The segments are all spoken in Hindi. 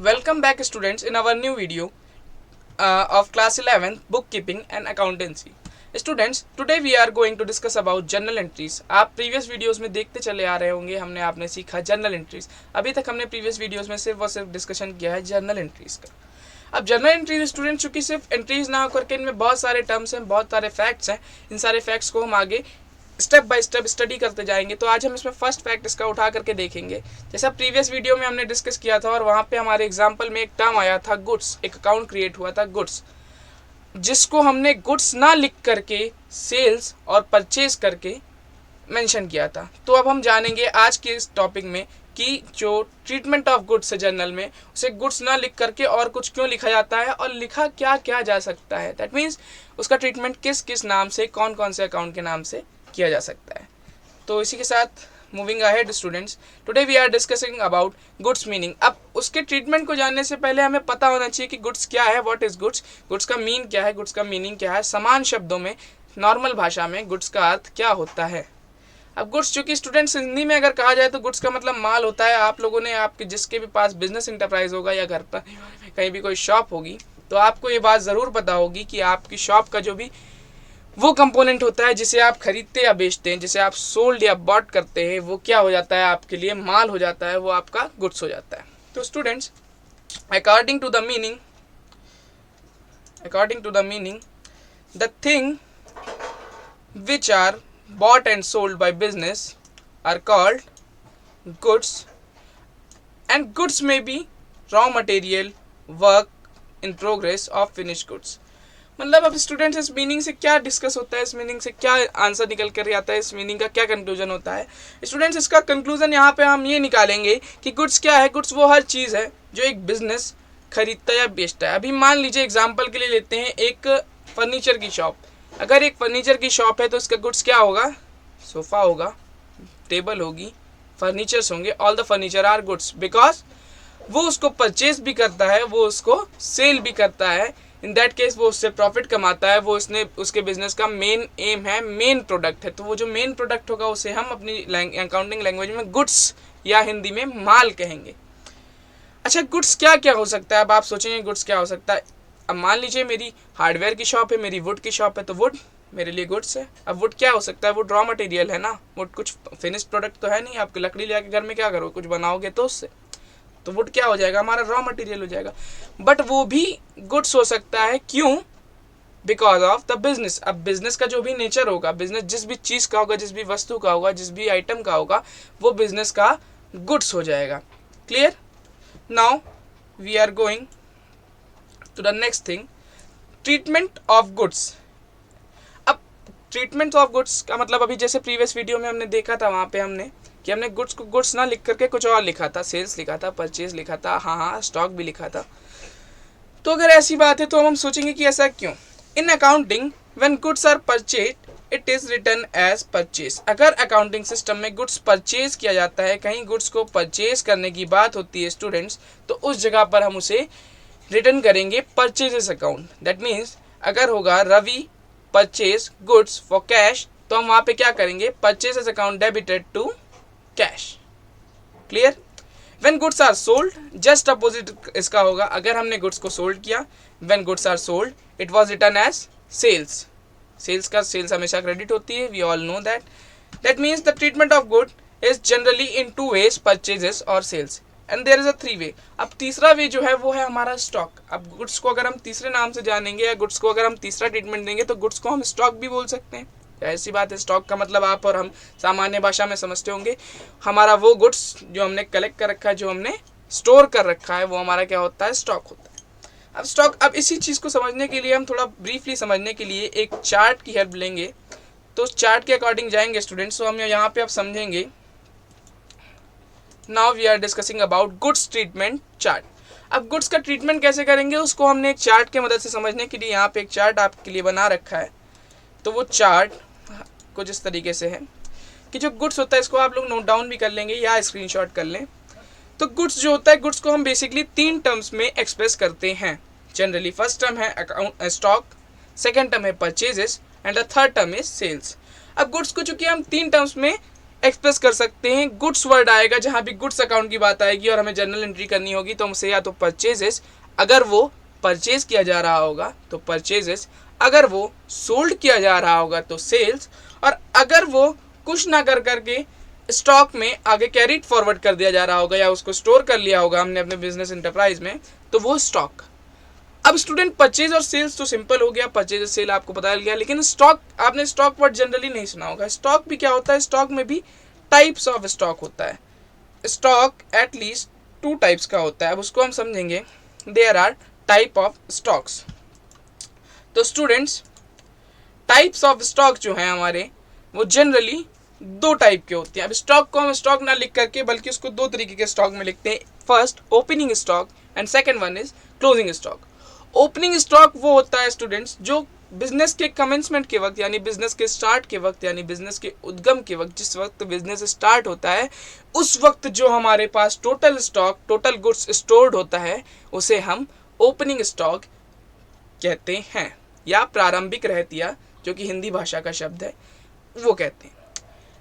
Welcome back students in our new video of class 11 bookkeeping and accountancy. Students, today we are going to discuss about journal entries. आप previous videos में देखते चले आ रहे होंगे हमने आपने सीखा journal entries. अभी तक हमने previous videos में सिर्फ और सिर्फ discussion किया है journal entries का. अब जर्नल एंट्रीज स्टूडेंट चूंकि सिर्फ एंट्रीज ना होकर के इनमें बहुत सारे टर्म्स हैं, बहुत सारे फैक्ट्स हैं, इन सारे फैक्ट्स को हम आगे स्टेप बाय स्टेप स्टडी करते जाएंगे. तो आज हम इसमें फर्स्ट फैक्ट इसका उठा करके देखेंगे. जैसा प्रीवियस वीडियो में हमने डिस्कस किया था और वहाँ पे हमारे एग्जाम्पल में एक टर्म आया था गुड्स, एक अकाउंट क्रिएट हुआ था गुड्स, जिसको हमने गुड्स ना लिख करके सेल्स और परचेज करके मेंशन किया था. तो अब हम जानेंगे आज के इस टॉपिक में कि जो ट्रीटमेंट ऑफ गुड्स है जर्नल में, उसे गुड्स ना लिख करके और कुछ क्यों लिखा जाता है और लिखा क्या क्या जा सकता है. दैट मीन्स उसका ट्रीटमेंट किस किस नाम से, कौन कौन से अकाउंट के नाम से किया जा सकता है. तो इसी के साथ moving ahead students, today we are discussing about goods meaning. अब उसके ट्रीटमेंट को जानने से पहले हमें पता होना चाहिए कि गुड्स क्या है, व्हाट इज गुड्स, गुड्स का मीन क्या है, गुड्स का मीनिंग क्या है. समान शब्दों में नॉर्मल भाषा में गुड्स का अर्थ क्या होता है. अब गुड्स चूंकि स्टूडेंट्स हिंदी में अगर कहा जाए तो गुड्स का मतलब माल होता है. आप लोगों ने आपके जिसके भी पास बिजनेस इंटरप्राइज होगा या घर पर कहीं भी कोई शॉप होगी तो आपको ये बात ज़रूर पता होगी कि आपकी शॉप का जो भी वो कंपोनेंट होता है जिसे आप खरीदते या बेचते हैं, जिसे आप सोल्ड या बॉट करते हैं, वो क्या हो जाता है, आपके लिए माल हो जाता है, वो आपका गुड्स हो जाता है. तो students, according to the meaning the thing which are bought and sold by business are called goods, and goods may be raw material, work in progress of finished goods. मतलब अब स्टूडेंट्स इस मीनिंग से क्या डिस्कस होता है, इस मीनिंग से क्या आंसर निकल कर आता है, इस मीनिंग का क्या कंक्लूजन होता है. स्टूडेंट्स इसका कंक्लूजन यहाँ पे हम ये निकालेंगे कि गुड्स क्या है. गुड्स वो हर चीज़ है जो एक बिजनेस खरीदता या बेचता है. अभी मान लीजिए एग्जाम्पल के लिए लेते हैं एक फर्नीचर की शॉप. अगर एक फर्नीचर की शॉप है तो उसका गुड्स क्या होगा, सोफ़ा होगा, टेबल होगी, फर्नीचर्स होंगे. All the furniture are goods because वो उसको परचेज भी करता है, वो उसको सेल भी करता है. इन दैट केस वो उससे प्रॉफिट कमाता है, वो उसके बिजनेस का मेन एम है, मेन प्रोडक्ट है. तो वो जो मेन प्रोडक्ट होगा उसे हम अपनी अकाउंटिंग लैंग्वेज में गुड्स या हिंदी में माल कहेंगे. अच्छा, गुड्स क्या क्या हो सकता है. अब आप सोचेंगे गुड्स क्या हो सकता है. अब मान लीजिए मेरी हार्डवेयर की शॉप है, मेरी वुड की शॉप है, तो वुड मेरे लिए गुड्स है. अब वुड क्या हो सकता है, वुड रॉ मटेरियल है ना, वुड कुछ फिनिश्ड प्रोडक्ट तो है नहीं. आप लकड़ी ले आके घर में क्या करो, कुछ बनाओगे तो उससे, तो वुड क्या हो जाएगा, हमारा रॉ मटेरियल हो जाएगा. बट वो भी गुड्स हो सकता है. क्यों? Because of the business. अब बिजनेस का जो भी नेचर होगा, बिजनेस जिस भी चीज़ का होगा, जिस भी वस्तु का होगा, जिस भी आइटम का होगा, वो बिजनेस का गुड्स हो जाएगा. Clear? Now we are going to the next thing, treatment of goods. अब ट्रीटमेंट ऑफ गुड्स का मतलब अभी जैसे प्रीवियस वीडियो में हमने देखा था, वहाँ पे हमने गुड्स को गुड्स ना लिख करके कुछ और लिखा था, सेल्स लिखा था, परचेज लिखा था, हाँ स्टॉक भी लिखा था. तो अगर ऐसी बात है तो हम सोचेंगे कि ऐसा क्यों. In accounting when goods are purchase it is written as purchase. अगर अकाउंटिंग सिस्टम में गुड्स परचेज किया जाता है, कहीं गुड्स को परचेज करने की बात होती है स्टूडेंट्स, तो उस जगह पर हम उसे रिटर्न करेंगे परचेजेस अकाउंट. दैट मीन्स अगर होगा Ravi purchase goods for cash, तो हम वहाँ पे क्या करेंगे, purchases account debited to cash. Clear? When goods are sold, just opposite इसका होगा. अगर हमने गुड्स को सोल्ड किया, when goods are sold it was written as sales. Sales हमेशा क्रेडिट होती है, we all know that. That means the treatment of good is generally in two ways, purchases और sales, and there is a three way. अब तीसरा वे जो है वो है हमारा स्टॉक. अब गुड्स को अगर हम तीसरे नाम से जानेंगे या गुड्स को अगर हम तीसरा ट्रीटमेंट देंगे तो गुड्स को हम स्टॉक भी बोल सकते हैं. ऐसी बात है, स्टॉक का मतलब आप और हम सामान्य भाषा में समझते होंगे. हमारा वो गुड्स जो हमने कलेक्ट कर रखा है, जो हमने स्टोर कर रखा है, वो हमारा क्या होता है, स्टॉक होता है. अब स्टॉक, अब इसी चीज़ को समझने के लिए हम थोड़ा ब्रीफली समझने के लिए एक चार्ट की हेल्प लेंगे. तो चार्ट के अकॉर्डिंग जाएंगे स्टूडेंट्स. तो हम यहाँ पे अब समझेंगे. Now we are discussing about goods treatment chart. अब गुड्स का ट्रीटमेंट कैसे करेंगे उसको हमने एक चार्ट के मदद से समझने के लिए यहाँ पे एक चार्ट आपके लिए बना रखा है. तो वो चार्ट कुछ इस तरीके से है कि जो गुड्स होता है इसको आप लोग नोट डाउन भी कर लेंगे या स्क्रीनशॉट कर लें. तो गुड्स जो होता है, गुड्स को हम बेसिकली तीन टर्म्स में एक्सप्रेस करते हैं जनरली. फर्स्ट टर्म है अकाउंट स्टॉक, सेकेंड टर्म है purchases and the third term is sales. अब गुड्स को चूंकि हम तीन टर्म्स में एक्सप्रेस कर सकते हैं। गुड्स वर्ड आएगा, जहां भी गुड्स अकाउंट की बात आएगी और हमें जर्नल एंट्री करनी होगी तो हमसे या तो परचेजेस, अगर वो परचेज किया जा रहा होगा तो परचेजेस, अगर वो सोल्ड किया जा रहा होगा तो सेल्स, और अगर वो कुछ ना कर करके स्टॉक में आगे कैरीड फॉरवर्ड कर दिया जा रहा होगा या उसको स्टोर कर लिया होगा हमने अपने बिजनेस एंटरप्राइज में, तो वो स्टॉक। अब स्टूडेंट परचेज और सेल्स तो सिंपल हो गया, परचेज और सेल आपको पता चल गया, लेकिन स्टॉक, आपने स्टॉक वर्ड जनरली नहीं सुना होगा। स्टॉक भी क्या होता है, स्टॉक में भी टाइप्स ऑफ स्टॉक होता है। स्टॉक एटलीस्ट 2 टाइप्स का होता है, अब उसको हम समझेंगे। There are type of stocks. तो स्टूडेंट्स टाइप्स ऑफ स्टॉक जो है हमारे, वो जनरली 2 टाइप के होते हैं। अब स्टॉक को हम स्टॉक ना लिख करके बल्कि उसको 2 तरीके के स्टॉक में लिखते हैं। First opening stock and second one is closing stock. Opening stock वो होता है स्टूडेंट्स जो बिजनेस के कमेंसमेंट के वक्त, यानी बिजनेस के स्टार्ट के वक्त, यानी बिजनेस के उद्गम के वक्त, जिस वक्त बिजनेस स्टार्ट होता है उस वक्त जो हमारे पास total stock, total goods stored होता है, उसे हम ओपनिंग स्टॉक कहते हैं, या प्रारंभिक रहतिया जो कि हिंदी भाषा का शब्द है वो कहते हैं।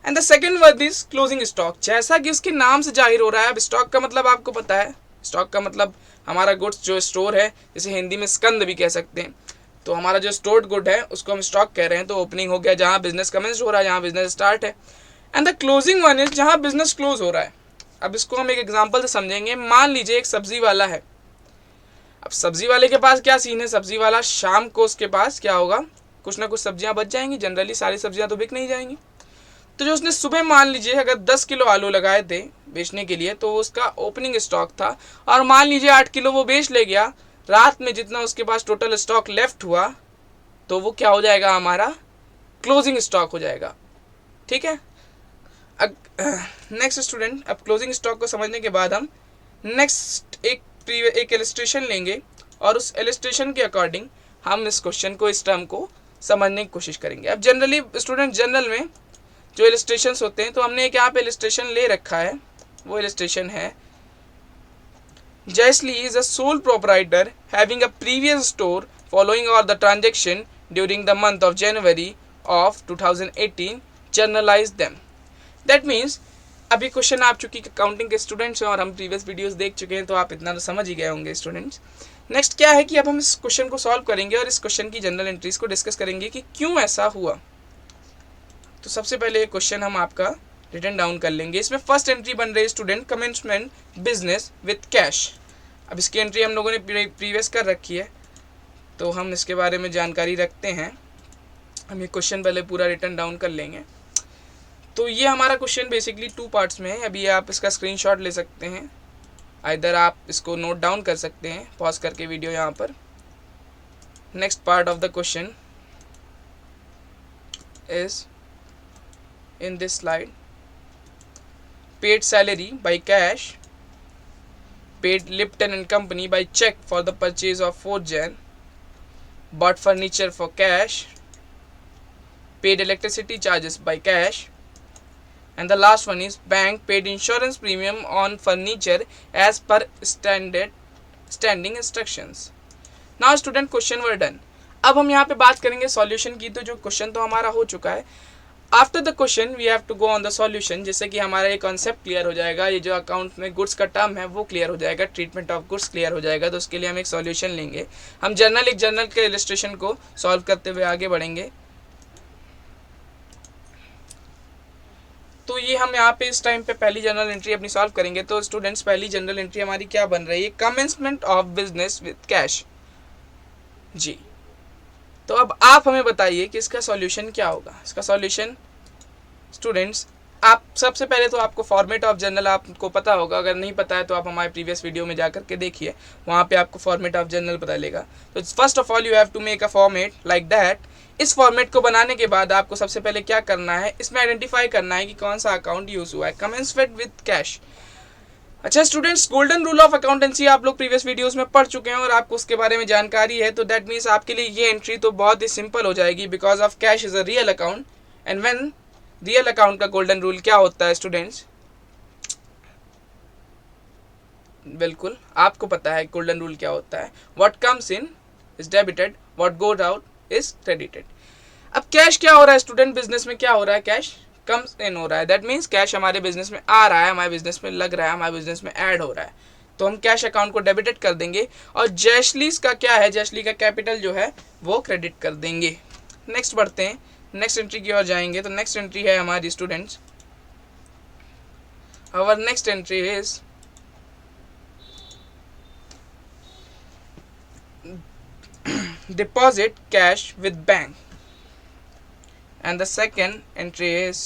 And the second word is closing stock. जैसा कि उसके नाम से जाहिर हो रहा है, अब स्टॉक का मतलब आपको पता है, स्टॉक का मतलब हमारा गुड्स जो स्टोर है, जिसे हिंदी में स्कंद भी कह सकते हैं। तो हमारा जो स्टोर्ड गुड है उसको हम स्टॉक कह रहे हैं। तो ओपनिंग हो गया जहाँ बिजनेस कमेंस हो रहा है, जहाँ बिजनेस स्टार्ट है। And the closing one is जहाँ बिजनेस क्लोज हो रहा है। अब इसको हम एक एग्जाम्पल से समझेंगे। मान लीजिए एक सब्जी वाला है। अब सब्जी वाले के पास क्या सीन है, सब्जी वाला शाम को उसके पास क्या होगा, कुछ ना कुछ सब्जियां बच जाएंगी, जनरली सारी सब्जियां तो बिक नहीं जाएंगी। तो जो उसने सुबह मान लीजिए अगर 10 किलो आलू लगाए थे बेचने के लिए, तो उसका ओपनिंग स्टॉक था, और मान लीजिए 8 किलो वो बेच ले गया। रात में जितना उसके पास टोटल स्टॉक लेफ्ट हुआ तो वो क्या हो जाएगा, हमारा क्लोजिंग स्टॉक हो जाएगा। ठीक है। नेक्स्ट स्टूडेंट, अब क्लोजिंग स्टॉक को समझने के बाद हम नेक्स्ट एक इलस्ट्रेशन लेंगे और उस इलस्ट्रेशन के अकॉर्डिंग हम इस क्वेश्चन को, इस टर्म को समझने की कोशिश करेंगे। अब जनरली स्टूडेंट जनरल में जो इलस्ट्रेशंस होते हैं, तो हमने एक यहाँ पे इलस्ट्रेशन ले रखा है। वो इलस्ट्रेशन है, Jayashree is a sole proprietor having a previous store following all the transaction during the month of January of 2018 journalize them. That means अभी क्वेश्चन आप चूंकि अकाउंटिंग के स्टूडेंट्स हैं और हम प्रीवियस वीडियोस देख चुके हैं, तो आप इतना तो समझ ही गए होंगे स्टूडेंट्स। नेक्स्ट क्या है कि अब हम इस क्वेश्चन को सॉल्व करेंगे और इस क्वेश्चन की जनरल एंट्रीज को डिस्कस करेंगे कि क्यों ऐसा हुआ। तो सबसे पहले ये क्वेश्चन हम आपका रिटन डाउन कर लेंगे। इसमें फर्स्ट एंट्री बन रही है student, commencement business with cash. अब इसकी एंट्री हम लोगों ने प्रीवियस कर रखी है, तो हम इसके बारे में जानकारी रखते हैं। हम ये क्वेश्चन पहले पूरा रिटन डाउन कर लेंगे। तो ये हमारा क्वेश्चन बेसिकली 2 पार्ट्स में है। अभी आप इसका स्क्रीनशॉट ले सकते हैं, इधर आप इसको नोट डाउन कर सकते हैं पॉज करके वीडियो यहाँ पर। Next part of the question is in this slide: paid salary by cash, paid Lipton and Company by check for the purchase of 4 Jan, bought furniture for cash, paid electricity charges by cash, and the last one is bank paid insurance premium on furniture as per standing instructions. Now student, question were done. अब हम यहाँ पे बात करेंगे सॉल्यूशन की। तो जो क्वेश्चन तो हमारा हो चुका है, after the question we have to go on the solution, जिससे कि हमारा ये कॉन्सेप्ट क्लियर हो जाएगा, ये जो अकाउंट में गुड्स का टर्म है वो क्लियर हो जाएगा, ट्रीटमेंट ऑफ गुड्स क्लियर हो जाएगा। तो उसके लिए हम एक सॉल्यूशन लेंगे। हम एक जर्नल के इलस्ट्रेशन को सॉल्व करते हुए आगे बढ़ेंगे। तो ये हम यहाँ पे इस टाइम पे पहली जनरल एंट्री अपनी सॉल्व करेंगे। तो स्टूडेंट्स पहली जनरल एंट्री हमारी क्या बन रही है, commencement of business with cash जी। तो अब आप हमें बताइए कि इसका सॉल्यूशन क्या होगा। इसका सॉल्यूशन स्टूडेंट्स, आप सबसे पहले तो आपको फॉर्मेट ऑफ जर्नल आपको पता होगा, अगर नहीं पता है तो आप हमारे प्रीवियस वीडियो में जाकर के देखिए, वहाँ पे आपको फॉर्मेट ऑफ जर्नल पता चलेगा। तो first of all you have to make a format like that. इस फॉर्मेट को बनाने के बाद आपको सबसे पहले क्या करना है, इसमें आइडेंटिफाई करना है कि कौन सा अकाउंट यूज हुआ है। Commencement with cash. अच्छा students, golden rule of accountancy आप लोग प्रीवियस वीडियोस में पढ़ चुके हैं और आपको उसके बारे में जानकारी है। तो दैट मीन्स आपके लिए ये एंट्री तो बहुत ही सिंपल हो जाएगी, because of cash is a real account. And when real account का गोल्डन रूल क्या होता है स्टूडेंट्स, बिल्कुल आपको पता है गोल्डन रूल क्या होता है। What comes in is debited, what goes out is credited. अब कैश क्या हो रहा है स्टूडेंट, बिजनेस में क्या हो रहा है, कैश कम्स इन हो रहा है, दैट मीन्स कैश हमारे बिजनेस में आ रहा है, हमारे बिजनेस में लग रहा है, हमारे बिजनेस में ऐड हो रहा है, तो हम कैश अकाउंट को डेबिटेड कर देंगे। और जयश्लीस का क्या है, जयश्ली का कैपिटल जो है वो क्रेडिट कर देंगे। नेक्स्ट बढ़ते हैं, नेक्स्ट एंट्री की ओर जाएंगे। तो नेक्स्ट एंट्री है हमारी students, our next entry is deposit cash with bank, and the second entry is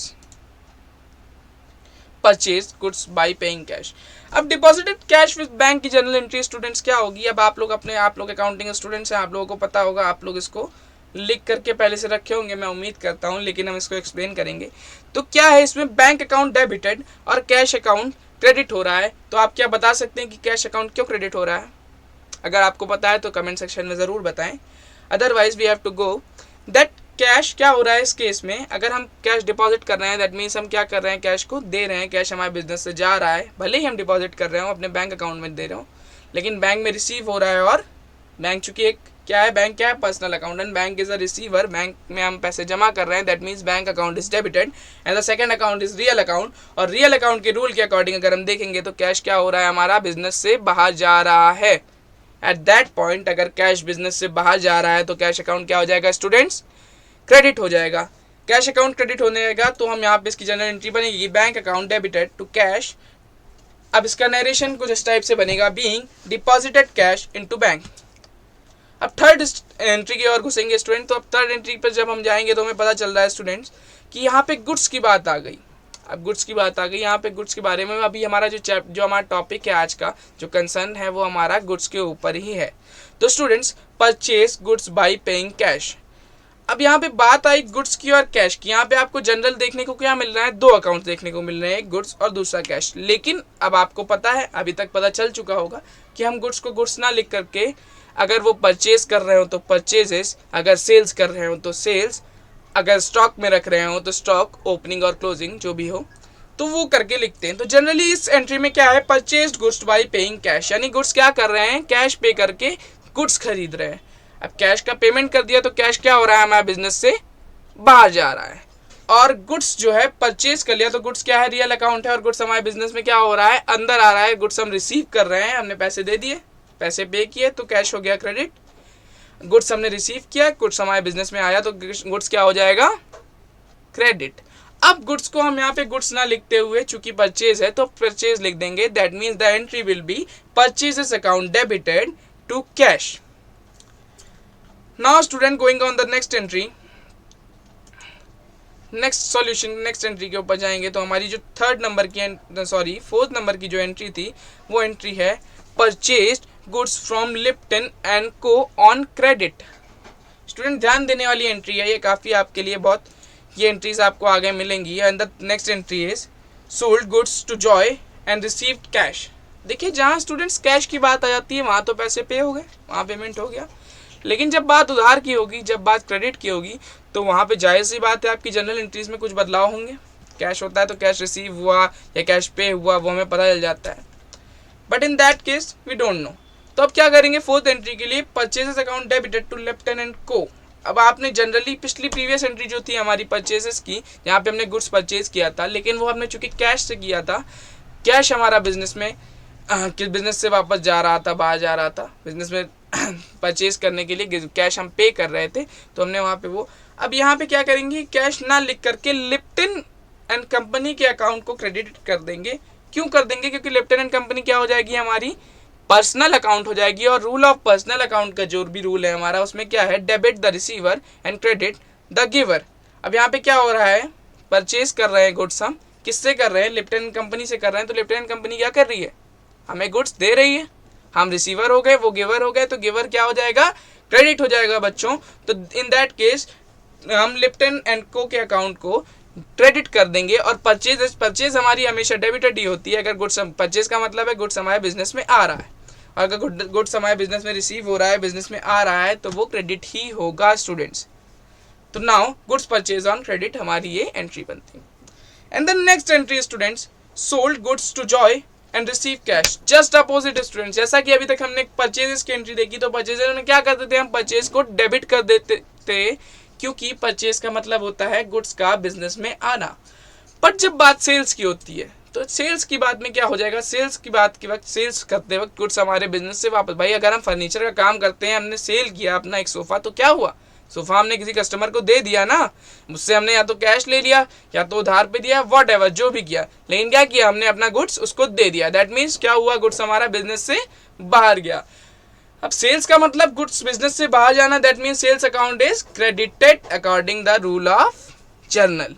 purchase goods by paying cash। अब डिपॉजिटेड कैश विद बैंक की जनरल एंट्री स्टूडेंट्स क्या होगी, अब आप लोग अकाउंटिंग स्टूडेंट्स हैं, आप लोगों को पता होगा, आप लोग इसको लिख करके पहले से रखे होंगे मैं उम्मीद करता हूं, लेकिन हम इसको एक्सप्लेन करेंगे। तो क्या है इसमें, बैंक अकाउंट डेबिटेड और कैश अकाउंट क्रेडिट हो रहा है। तो आप क्या बता सकते हैं कि कैश अकाउंट क्यों क्रेडिट हो रहा है? अगर आपको पता है तो कमेंट सेक्शन में ज़रूर बताएं, otherwise we have to go that cash क्या हो रहा है इस केस में। अगर हम कैश डिपॉजिट कर रहे हैं, दैट मीन्स हम क्या कर रहे हैं, कैश को दे रहे हैं, कैश हमारे बिजनेस से जा रहा है, भले ही हम डिपॉजिट कर रहे हो अपने बैंक अकाउंट में दे रहे हो, लेकिन बैंक में रिसीव हो रहा है। और बैंक चूंकि एक क्या है, बैंक क्या है, personal account, and bank is a receiver, bank में हम पैसे जमा कर रहे हैं, that means bank account is debited and the second account is real account. और रियल अकाउंट के रूल के अकॉर्डिंग अगर हम देखेंगे तो कैश क्या हो रहा है, हमारा बिजनेस से बाहर जा रहा है। एट दैट पॉइंट अगर कैश बिजनेस से बाहर जा रहा है तो कैश अकाउंट क्या हो जाएगा स्टूडेंट्स, क्रेडिट हो जाएगा। कैश अकाउंट क्रेडिट होने जाएगा तो हम यहाँ पे इसकी जनरल एंट्री बनेगी bank account debited to cash. अब इसका नरेशन कुछ इस टाइप से बनेगा, being deposited cash into bank. अब थर्ड एंट्री की ओर घुसेंगे स्टूडेंट। तो अब थर्ड एंट्री पर जब हम जाएंगे तो हमें पता चल रहा है स्टूडेंट्स कि यहाँ पे गुड्स की बात आ गई। अब गुड्स की बात आ गई, यहाँ पे गुड्स के बारे में अभी हमारा जो हमारा टॉपिक है आज का, जो कंसर्न है वो हमारा गुड्स के ऊपर ही है। तो students purchase goods by paying cash. अब यहाँ पे बात आई गुड्स की और कैश की। यहाँ पे आपको जनरल देखने को क्या मिल रहा है, दो अकाउंट देखने को मिल रहे हैं, एक गुड्स और दूसरा कैश। लेकिन अब आपको पता है, अभी तक पता चल चुका होगा कि हम गुड्स को गुड्स ना लिख करके, अगर वो परचेज कर रहे हो तो परचेजेस, अगर सेल्स कर रहे हो तो सेल्स, अगर स्टॉक में रख रहे हो तो स्टॉक ओपनिंग और क्लोजिंग जो भी हो तो वो करके लिखते हैं। तो जनरली इस एंट्री में क्या है, purchase goods by paying cash, यानी गुड्स क्या कर रहे हैं, कैश पे करके गुड्स खरीद रहे हैं। अब कैश का पेमेंट कर दिया तो कैश क्या हो रहा है, हमारे बिजनेस से बाहर जा रहा है। और गुड्स जो है परचेज कर लिया तो गुड्स क्या है, रियल अकाउंट है, और गुड्स हमारे बिजनेस में क्या हो रहा है, अंदर आ रहा है। गुड्स हम रिसीव कर रहे हैं, हमने पैसे दे दिए, पैसे पे किए तो कैश हो गया क्रेडिट। गुड्स हमने रिसीव किया, गुड्स हमारे बिजनेस में आया तो गुड्स क्या हो जाएगा, क्रेडिट। अब गुड्स को हम यहाँ पे गुड्स ना लिखते हुए चूंकि परचेज है तो परचेज लिख देंगे, that means the entry will be purchases account debited to cash. Now student going on the next entry, next solution, next entry के ऊपर जाएंगे तो हमारी जो फोर्थ नंबर की जो एंट्री थी वो एंट्री है purchased goods from Lipton and को ऑन क्रेडिट। स्टूडेंट ध्यान देने वाली एंट्री है ये, काफ़ी आपके लिए बहुत, ये एंट्रीज आपको आगे मिलेंगी। And the next entry is sold goods to Joy and received cash. देखिए जहाँ स्टूडेंट्स कैश की बात आ जाती है वहाँ तो पैसे पे हो गए, वहाँ पेमेंट हो गया, लेकिन जब बात उधार की होगी, जब बात क्रेडिट की होगी तो वहाँ पे जायज़ सी बात है आपकी जनरल एंट्रीज में कुछ बदलाव होंगे। कैश होता है तो कैश रिसीव हुआ या कैश पे हुआ वो हमें पता चल जाता है, but in that case we don't know. तो अब क्या करेंगे फोर्थ एंट्री के लिए, purchases account debited to Lipton and co. अब आपने जनरली पिछली प्रीवियस एंट्री जो थी हमारी परचेजेस की, यहाँ पे हमने गुड्स परचेज किया था, लेकिन वो हमने चूंकि कैश से किया था, कैश हमारा बिजनेस में बिजनेस से वापस जा रहा था, बाहर जा रहा था, बिजनेस में परचेज करने के लिए कैश हम पे कर रहे थे तो हमने वहाँ पे वो। अब यहाँ पे क्या करेंगे, कैश ना लिख करके लिप्टन एंड कंपनी के अकाउंट को क्रेडिट कर देंगे। क्यों कर देंगे, क्योंकि लिप्टन एंड कंपनी क्या हो जाएगी, हमारी पर्सनल अकाउंट हो जाएगी। और रूल ऑफ पर्सनल अकाउंट का जो भी रूल है हमारा, उसमें क्या है, debit the receiver and credit the giver. अब यहाँ पे क्या हो रहा है, परचेज कर रहे हैं गुड्स, हम किससे कर रहे हैं, लिप्टन एंड कंपनी से कर रहे हैं। तो लिप्टन एंड कंपनी क्या कर रही है, हमें गुड्स दे रही है, हम रिसीवर हो गए, वो गिवर हो गए, तो गिवर क्या हो जाएगा, क्रेडिट हो जाएगा बच्चों। तो इन दैट केस हम लिप्टन एंड को के अकाउंट को क्रेडिट कर देंगे। और परचेज हमारी हमेशा डेबिटेड ही होती है। अगर गुड्स, परचेज का मतलब है गुड्स हमारे बिजनेस में आ रहा है, और अगर गुड्स हमारे बिजनेस में रिसीव हो रहा है, बिजनेस में आ रहा है, तो वो क्रेडिट ही होगा स्टूडेंट्स। तो now goods purchase on credit हमारी ये एंट्री बनती है। And the next entry students, sold goods to Joy and receive cash. Just opposite students, जैसा कि अभी तक हमने परचेजेस की एंट्री देखी, तो परचेजर में क्या करते थे, हम परचेज को डेबिट कर देते थे, क्योंकि परचेज का मतलब होता है गुड्स का बिजनेस में आना। बट जब बात सेल्स की होती है तो सेल्स की बात में क्या हो जाएगा, सेल्स की बात के वक्त सेल्स करते वक्त गुड्स हमारे बिजनेस से वापस, भाई अगर हम फर्नीचर का काम करते हैं, हमने सेल किया अपना एक सोफ़ा, तो क्या हुआ, सोफ़ा हमने किसी कस्टमर को दे दिया ना, मुझसे हमने या तो कैश ले लिया या तो उधार पे दिया, वॉट एवर जो भी किया, लेकिन क्या किया हमने, अपना गुड्स उसको दे दिया। दैट मीन्स क्या हुआ, गुड्स हमारा बिजनेस से बाहर गया। अब सेल्स का मतलब गुड्स बिजनेस से बाहर जाना, that means sales account is credited according the rule of journal.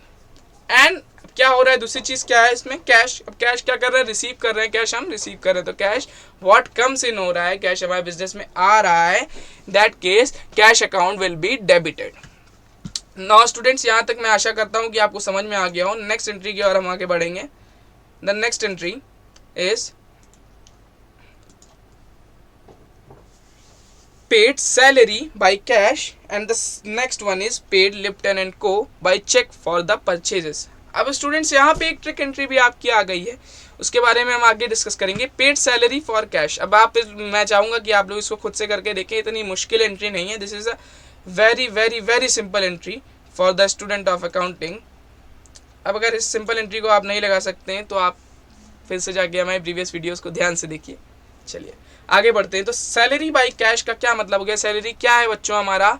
And क्या हो रहा है, दूसरी चीज क्या है इसमें, कैश। अब कैश क्या कर रहे हैं, रिसीव कर रहे हैं, कैश हम रिसीव कर रहे हैं, तो कैश व्हाट कम्स इन हो रहा है, कैश हमारे बिजनेस में आ रहा है, that case cash account will be debited. Now students, यहाँ तक मैं आशा करता हूँ कि आपको समझ में आ गया हो। नेक्स्ट एंट्री की ओर हम आगे बढ़ेंगे। The next entry is paid salary by cash and the next one is paid Lipton and Co by check for the purchases। अब स्टूडेंट्स यहाँ पे एक ट्रिक एंट्री भी आपकी आ गई है, उसके बारे में हम आगे डिस्कस करेंगे। Paid salary for cash. अब आप, मैं चाहूँगा कि आप लोग इसको खुद से करके देखें, इतनी मुश्किल एंट्री नहीं है। This is a very very very simple entry for the student of accounting. अब अगर इस सिंपल एंट्री को आप नहीं लगा सकते हैं तो आप फिर से जाके हमारे प्रीवियस वीडियोज़ को ध्यान से देखिए। चलिए आगे बढ़ते हैं। तो सैलरी बाई कैश का क्या मतलब हो गया, सैलरी क्या है बच्चों, हमारा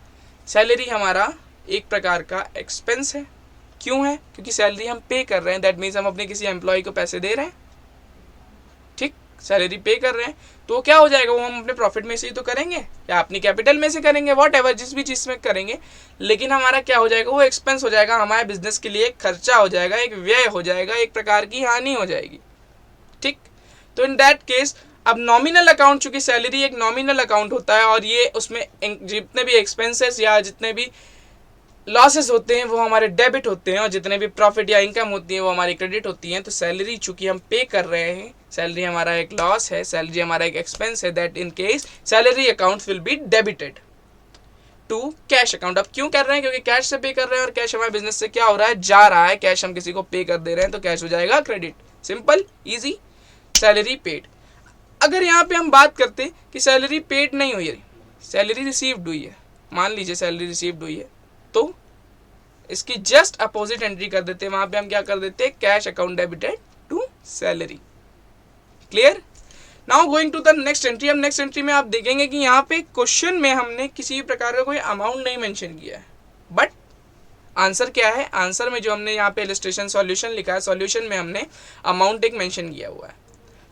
सैलरी हमारा एक प्रकार का एक्सपेंस है। क्यों है, क्योंकि सैलरी हम पे कर रहे हैं, दैट मीन्स हम अपने किसी एम्प्लॉय को पैसे दे रहे हैं, ठीक, सैलरी पे कर रहे हैं, तो क्या हो जाएगा, वो हम अपने प्रॉफिट में से ही तो करेंगे या अपनी कैपिटल में से करेंगे, वॉट एवर जिस भी चीज़ में करेंगे, लेकिन हमारा क्या हो जाएगा, वो एक्सपेंस हो जाएगा, हमारे बिजनेस के लिए एक खर्चा हो जाएगा, एक व्यय हो जाएगा, एक प्रकार की हानि हो जाएगी, ठीक। तो इन दैट केस अब नॉमिनल अकाउंट, चूंकि सैलरी एक नॉमिनल अकाउंट होता है और ये उसमें जितने भी एक्सपेंसेस या जितने भी लॉसेस होते हैं वो हमारे डेबिट होते हैं और जितने भी प्रॉफिट या इनकम होती है वो हमारी क्रेडिट होती हैं। तो सैलरी चूंकि हम पे कर रहे हैं, सैलरी हमारा एक लॉस है, सैलरी हमारा एक एक्सपेंस है, that in case salary account will be debited to cash account. अब क्यों कर रहे हैं, क्योंकि कैश से पे कर रहे हैं और कैश हमारे बिजनेस से क्या हो रहा है, जा रहा है, कैश हम किसी को पे कर दे रहे हैं तो कैश हो जाएगा credit. Simple easy, salary paid. अगर यहाँ पे हम बात करते हैं कि सैलरी पेड नहीं हुई है, सैलरी रिसीव्ड हुई है, मान लीजिए सैलरी रिसीव्ड हुई है, तो इसकी जस्ट अपोजिट एंट्री कर देते हैं, वहां पे हम क्या कर देते हैं, cash account debited to salary. Clear. Now going to the next entry. अब नेक्स्ट एंट्री में आप देखेंगे कि यहाँ पे क्वेश्चन में हमने किसी भी प्रकार का कोई अमाउंट नहीं मेंशन किया है, बट आंसर क्या है, आंसर में जो हमने यहाँ पे इलस्ट्रेशन सॉल्यूशन लिखा है, सॉल्यूशन में हमने अमाउंट एक मेंशन किया हुआ है।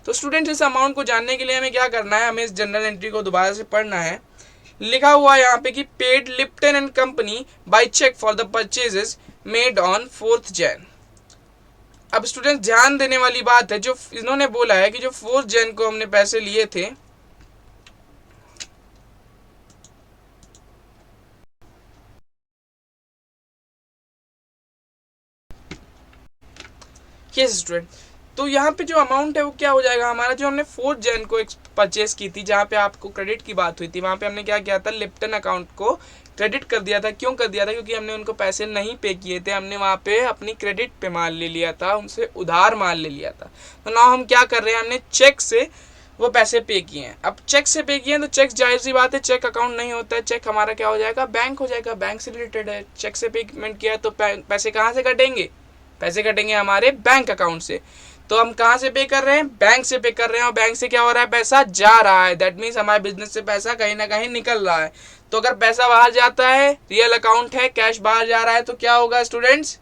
तो स्टूडेंट्स इस अमाउंट को जानने के लिए हमें क्या करना है, हमें इस जनरल एंट्री को दोबारा से पढ़ना है। लिखा हुआ है यहाँ पे कि paid Lipton and company by cheque for the purchases made on 4th Jan। अब स्टूडेंट ध्यान देने वाली बात है, जो इन्होंने बोला है कि जो 4th Jan को हमने पैसे लिए थे, यस स्टूडेंट, तो यहाँ पे जो अमाउंट है वो क्या हो जाएगा हमारा, जो हमने 4th Jan को परचेज की थी, जहाँ पे आपको क्रेडिट की बात हुई थी, वहाँ पे हमने क्या किया था, लिप्टन अकाउंट को क्रेडिट कर दिया था। क्यों कर दिया था, क्योंकि हमने उनको पैसे नहीं पे किए थे, हमने वहाँ पे अपनी क्रेडिट पे माल ले लिया था, उनसे उधार माल ले लिया था। तो ना हम क्या कर रहे हैं, हमने चेक से वो पैसे पे किए हैं। अब चेक से पे किए हैं तो चेक जाहिर सी बात है, चेक अकाउंट नहीं होता है, चेक हमारा क्या हो जाएगा, बैंक हो जाएगा, बैंक से रिलेटेड है। चेक से पेमेंट किया तो पैसे कहाँ से कटेंगे, पैसे कटेंगे हमारे बैंक अकाउंट से। तो हम कहाँ से पे कर रहे हैं, बैंक से पे कर रहे हैं, और बैंक से क्या हो रहा है, पैसा जा रहा है, दैट मीन्स हमारे बिजनेस से पैसा कहीं ना कहीं निकल रहा है। तो अगर पैसा बाहर जाता है, रियल अकाउंट है, कैश बाहर जा रहा है, तो क्या होगा स्टूडेंट्स,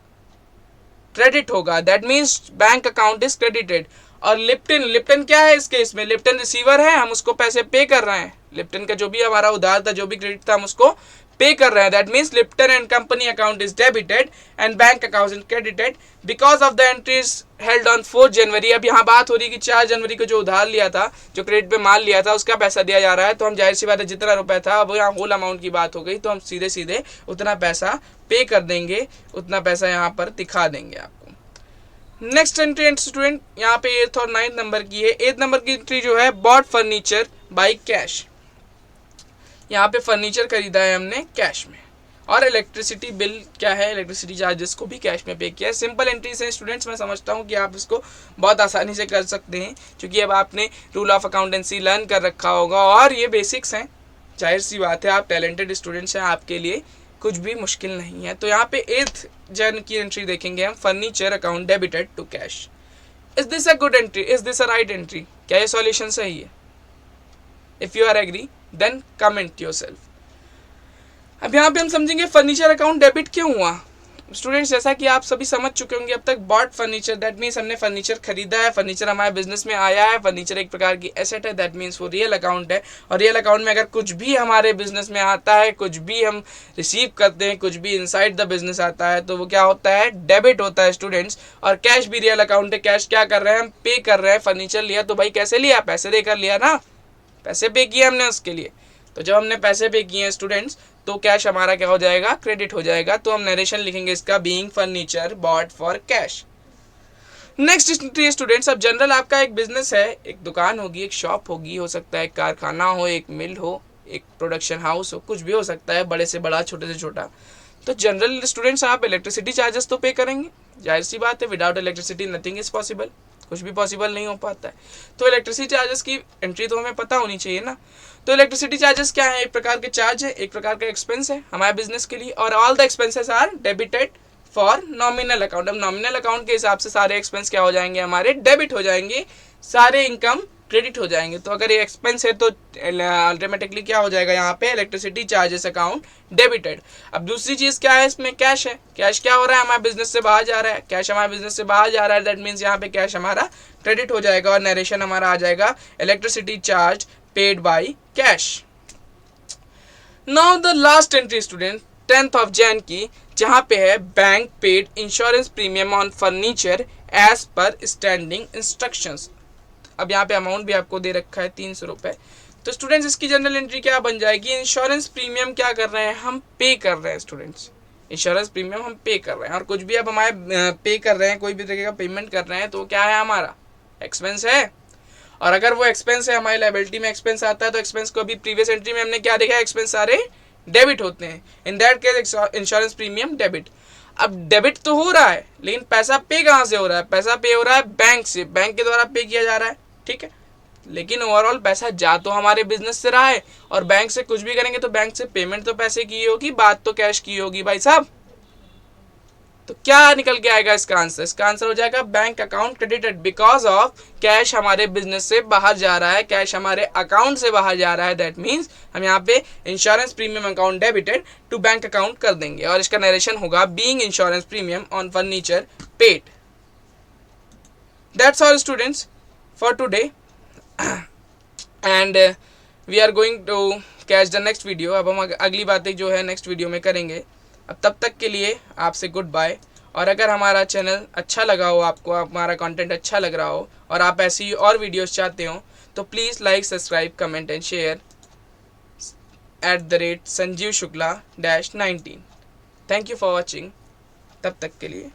क्रेडिट होगा, that means bank account is credited. और लिप्टन क्या है इस केस में, लिप्टन रिसीवर है, हम उसको पैसे पे कर रहे हैं, लिप्टन का जो भी हमारा उधार था, जो भी क्रेडिट था, हम उसको पे कर रहे हैं, that means Lipton and company account is debited and bank account is credited because of the entries held on 4th जनवरी। अब यहाँ बात हो रही है कि 4 जनवरी को जो उधार लिया था, जो क्रेडिट पे माल लिया था, उसका पैसा दिया जा रहा है, तो हम जाहिर सी बात है जितना रुपए था, अब यहाँ होल अमाउंट की बात हो गई, तो हम सीधे सीधे उतना पैसा पे कर देंगे, उतना पैसा यहाँ पर दिखा देंगे आपको। नेक्स्ट एंट्री स्टूडेंट यहाँ पे 8th और 9th नंबर की है। 8th नंबर की एंट्री जो है, बॉट फर्नीचर बाई कैश। यहाँ पे फर्नीचर खरीदा है हमने कैश में, और इलेक्ट्रिसिटी बिल क्या है, इलेक्ट्रिसिटी चार्जेस को भी कैश में पे किया है। सिंपल एंट्रीज हैं स्टूडेंट्स, मैं समझता हूँ कि आप इसको बहुत आसानी से कर सकते हैं, क्योंकि अब आपने रूल ऑफ अकाउंटेंसी लर्न कर रखा होगा और ये बेसिक्स हैं। जाहिर सी बात है, आप टैलेंटेड स्टूडेंट्स हैं, आपके लिए कुछ भी मुश्किल नहीं है। तो यहाँ पे 8th जन की एंट्री देखेंगे हम, furniture account debited to cash. Is this a good entry, is this a right entry? क्या ये सॉल्यूशन सही है? If you are agree then comment yourself. अब यहाँ पे हम समझेंगे फर्नीचर अकाउंट डेबिट क्यों हुआ। स्टूडेंट्स, जैसा कि आप सभी समझ चुके होंगे अब तक, बॉट फर्नीचर दैट मीन्स हमने फर्नीचर खरीदा है, फर्नीचर हमारे बिजनेस में आया है, फर्नीचर एक प्रकार की एसेट है, दैट मीन्स वो रियल अकाउंट है। और रियल अकाउंट में अगर कुछ भी हमारे बिजनेस में आता है, कुछ भी हम रिसीव करते हैं, कुछ भी इनसाइड द बिजनेस आता है, तो वो क्या होता है? डेबिट होता है स्टूडेंट्स। और कैश भी रियल अकाउंट है। कैश क्या कर रहे हैं हम? पे कर रहे हैं। फर्नीचर लिया तो भाई कैसे लिया? पैसे देकर लिया ना, पैसे पे किए हमने उसके लिए। तो जब हमने पैसे पे किए हैं स्टूडेंट्स, तो कैश हमारा क्या हो जाएगा? क्रेडिट हो जाएगा। तो हम नरेशन लिखेंगे इसका, being furniture bought for cash. Next students, अब जनरल आपका एक बिजनेस है, एक दुकान होगी, एक शॉप होगी, हो सकता है एक कारखाना हो, एक मिल हो, एक प्रोडक्शन हाउस हो, कुछ भी हो सकता है, बड़े से बड़ा, छोटे से छोटा। तो जनरल स्टूडेंट्स आप इलेक्ट्रिसिटी चार्जेस तो पे करेंगे, जाहिर सी बात है। Without electricity nothing is possible, कुछ भी पॉसिबल नहीं हो पाता है। तो इलेक्ट्रिसिटी चार्जेस की एंट्री तो हमें पता होनी चाहिए ना। तो इलेक्ट्रिसिटी चार्जेस क्या है? एक प्रकार के चार्ज है, एक प्रकार का एक्सपेंस है हमारे बिजनेस के लिए। और all the expenses are debited for nominal account. अब नॉमिनल अकाउंट के हिसाब से सारे एक्सपेंस क्या हो जाएंगे? हमारे डेबिट हो जाएंगे, सारे इनकम क्रेडिट हो जाएंगे। तो अगर ये एक्सपेंस है तो ऑटोमेटिकली क्या हो जाएगा? यहाँ पे इलेक्ट्रिसिटी चार्जेस अकाउंट डेबिटेड। अब दूसरी चीज क्या है इसमें? कैश है। कैश क्या हो रहा है? हमारे बिजनेस से बाहर जा रहा है। कैश हमारे बिजनेस से बाहर जा रहा है, दैट मीन्स यहाँ पे कैश हमारा क्रेडिट हो जाएगा। और नरेशन हमारा आ जाएगा, electricity charge paid by cash. Now the last entry student 10th of Jan की, जहाँ पे है bank paid insurance premium on furniture as per standing instructions. अब यहाँ पे अमाउंट भी आपको दे रखा है 300 रुपये। तो स्टूडेंट्स इसकी जनरल एंट्री क्या बन जाएगी? इंश्योरेंस प्रीमियम क्या कर रहे हैं हम? पे कर रहे हैं स्टूडेंट्स। इंश्योरेंस प्रीमियम हम पे कर रहे हैं। और कुछ भी अब हमारे पे कर रहे हैं, कोई भी तरीके का पेमेंट कर रहे हैं, तो क्या है? हमारा एक्सपेंस है। और अगर वो एक्सपेंस है, हमारी लायबिलिटी में एक्सपेंस आता है, तो एक्सपेंस को अभी प्रीवियस एंट्री में हमने क्या देखा है? एक्सपेंस सारे डेबिट होते हैं। इन that case insurance premium debit. अब डेबिट तो हो रहा है, लेकिन पैसा पे कहाँ से हो रहा है? पैसा पे हो रहा है बैंक से, बैंक के द्वारा पे किया जा रहा है, ठीक है। लेकिन ओवरऑल पैसा जा तो हमारे बिजनेस से रहा है, और बैंक से कुछ भी करेंगे तो बैंक से पेमेंट तो पैसे की होगी, बात तो कैश की होगी भाई साहब। तो क्या निकल के आएगा इसका आंसर? इसका आंसर हो जाएगा bank account credited, because of cash हमारे बिजनेस से बाहर जा रहा है, कैश हमारे अकाउंट से बाहर जा रहा है। दैट मीन्स हम यहाँ पे insurance premium account debited to bank account कर देंगे। और इसका नरेशन होगा, being insurance premium on furniture paid. That's all students for today, and we are going to catch the next video. अब हम अगली बातें जो है नेक्स्ट वीडियो में करेंगे। अब तब तक के लिए आपसे गुड बाय। और अगर हमारा चैनल अच्छा लगा हो, आपको हमारा कंटेंट अच्छा लग रहा हो, और आप ऐसी और वीडियोस चाहते हो, तो please like, subscribe, comment and share @sanjeevshukla-19। Thank you for watching. तब तक के लिए